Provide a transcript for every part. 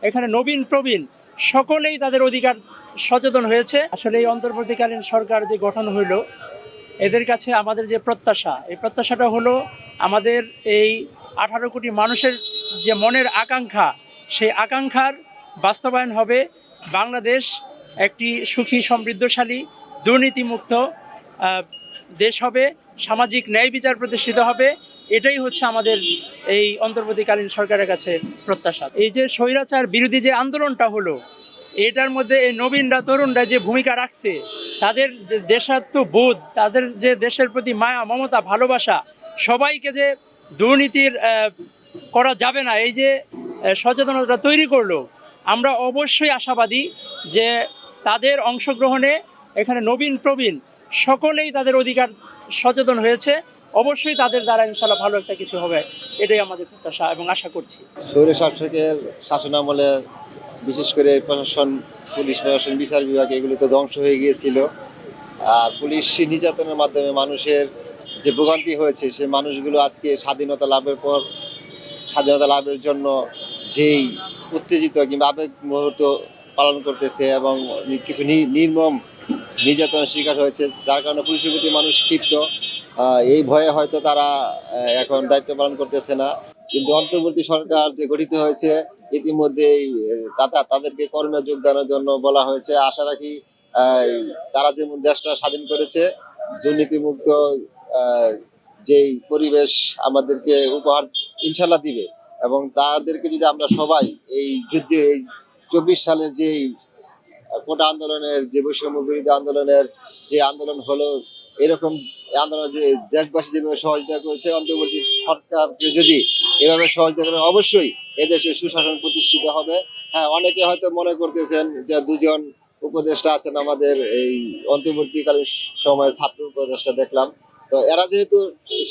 এখানে নবীন প্রবীণ সকলেই তাদের অধিকার সচেতন হয়েছে। আসলে এই অন্তর্বর্তীকালীন সরকার যে গঠন হইল, এদের কাছে আমাদের যে প্রত্যাশা, এই প্রত্যাশাটা হলো আমাদের এই 18 কোটি মানুষের যে মনের আকাঙ্ক্ষা, সেই আকাঙ্ক্ষার বাস্তবায়ন হবে। বাংলাদেশ একটি সুখী, সমৃদ্ধশালী, দুর্নীতিমুক্ত দেশ হবে, সামাজিক ন্যায় বিচার প্রতিষ্ঠিত হবে। এটাই হচ্ছে আমাদের এই অন্তর্বর্তীকালীন সরকারের কাছে প্রত্যাশা। এই যে স্বৈরাচার বিরোধী যে আন্দোলনটা হলো, এটার মধ্যে এই নবীনরা, তরুণরা যে ভূমিকা রাখছে, তাদের দেশাত্মবোধ, তাদের যে দেশের প্রতি মায়া, মমতা, ভালোবাসা, সবাইকে যে দুর্নীতির করা যাবে না, এই যে সচেতনতা তৈরি করলো, আমরা অবশ্যই আশাবাদী যে তাদের অংশগ্রহণে এখানে নবীন প্রবীণ সকলেই তাদের অধিকার সচেতন হয়েছে। অবশ্যই তাদের দ্বারা ইনশাল্লাহ ভালো একটা কিছু হবে, এটাই আমাদের প্রত্যাশা এবং আশা করছি। স্বৈর শাসকের শাসনামলে বিশেষ করে প্রশাসন, পুলিশ প্রশাসন, বিচার বিভাগ এগুলো তো ধ্বংস হয়ে গিয়েছিল। আর পুলিশ নির্যাতনের মাধ্যমে মানুষের যে ভোগান্তি হয়েছে, সেই মানুষগুলো আজকে স্বাধীনতা লাভের জন্য যেই উত্তেজিত কিংবা আবেগ মুহূর্ত পালন করতেছে এবং কিছু নির্মম নির্যাতনের শিকার হয়েছে, যার কারণে পুলিশের প্রতি মানুষ ক্ষিপ্ত। এই ভয়ে হয়তো তারা এখন দায়িত্ব পালন করতেছে না। কিন্তু অন্তর্বর্তী সরকার যে গঠিত হয়েছে, ইতিমধ্যেই তাদেরকে কর্মে যোগদানের জন্য বলা হয়েছে। আশা রাখি তারা যেমন দেশটা স্বাধীন করেছে, দুর্নীতিমুক্ত যেই পরিবেশ আমাদেরকে উপহার ইনশাল্লাহ দিবে। এবং তাদেরকে যদি আমরা সবাই এই যুদ্ধে, এই 24 সালের যেই কোটা আন্দোলনের, যে বৈষম্য বিরোধী আন্দোলনের যে আন্দোলন হলো, এরকম আন্দোলন যে দেশবাসী যেভাবে সহযোগিতা করেছে, অন্তর্বর্তী সরকারকে যদি এভাবে সহযোগিতা করে, অবশ্যই এদেশে সুশাসন প্রতিষ্ঠিত হবে। হ্যাঁ, অনেকে হয়তো মনে করতেছেন যে দুজন উপদেষ্টা আছেন আমাদের এই অন্তর্বর্তীকালীন সময়ে, ছাত্র উপদেষ্টা দেখলাম, তো এরা যেহেতু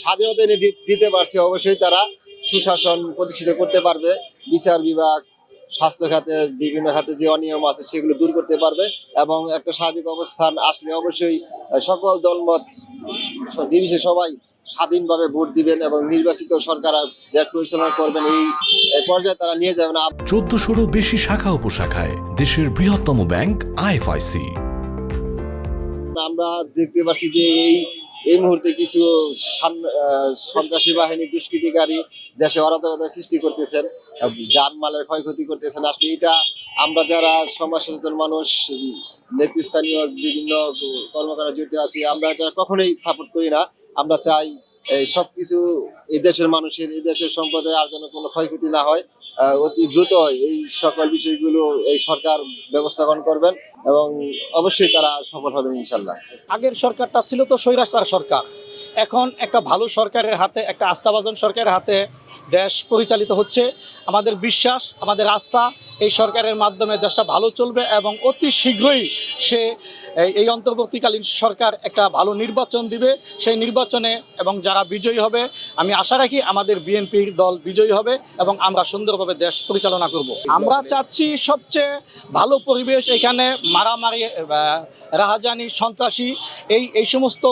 স্বাধীনতা এনে দিতে পারছে, অবশ্যই তারা সুশাসন প্রতিষ্ঠিত করতে পারবে। বিচার বিভাগ, স্বাস্থ্য খাতে, বিভিন্ন খাতে যে অনিয়ম আছে সেগুলো দূর করতে পারবে এবং একটা স্বাভাবিক অবস্থান আসলে অবশ্যই সকল দলমত নির্বিশেষে সবাই স্বাধীনভাবে ভোট দিবেন এবং নির্বাচিত সরকার দেশ পরিচালনা করবেন। এই পর্যায়ে তারা নিয়ে যাবেন। 1400-রও বেশি শাখা উপশাখায় দেশের বৃহত্তম ব্যাংক আইএফআইসি। আমরা দেখতে পাচ্ছি যে এই মুহূর্তে কিছু সন্ত্রাসী বাহিনী, দুষ্কৃতিকারী দেশে অরাজকতা সৃষ্টি করতেছেন, জানমালের ক্ষয়ক্ষতি করতেছেন। আসলে এটা আমরা যারা সমাজ সচেতন মানুষ, নেতৃস্থানীয় বিভিন্ন কর্মকাণ্ডে জড়িত আছি, আমরা এটা কখনোই সাপোর্ট করি না। আমরা চাই সবকিছু এই দেশের মানুষের, এই দেশের সম্পদের আর যেন কোনো ক্ষয়ক্ষতি না হয়। অতি দ্রুত এই সকল বিষয়গুলো এই সরকার ব্যবস্থাপনা করবেন এবং অবশ্যই তারা সফল হবেন ইনশাল্লাহ। আগের সরকারটা ছিল তো স্বৈরাচার সরকার, এখন একটা ভালো সরকারের হাতে, একটা আস্থাভাজন সরকারের হাতে দেশ পরিচালিত হচ্ছে। আমাদের বিশ্বাস, আমাদের আস্থা এই সরকারের মাধ্যমে দেশটা ভালো চলবে এবং অতি শীঘ্রই সে এই অন্তর্বর্তীকালীন সরকার একটা ভালো নির্বাচন দিবে। সেই নির্বাচনে এবং যারা বিজয়ী হবে, আমি আশা রাখি আমাদের বিএনপির দল বিজয়ী হবে এবং আমরা সুন্দরভাবে দেশ পরিচালনা করব। আমরা চাচ্ছি সবচেয়ে ভালো পরিবেশ, এখানে মারামারি, রাহাজানি, সন্ত্রাসী এই সমস্ত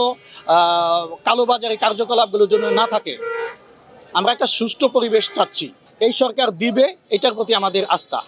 কালোবাজারি কার্যকলাপগুলোর জন্য না থাকে। আমরা একটা সুষ্ঠু পরিবেশ চাচ্ছি, এই সরকার দিবে, এটার প্রতি আমাদের আস্থা।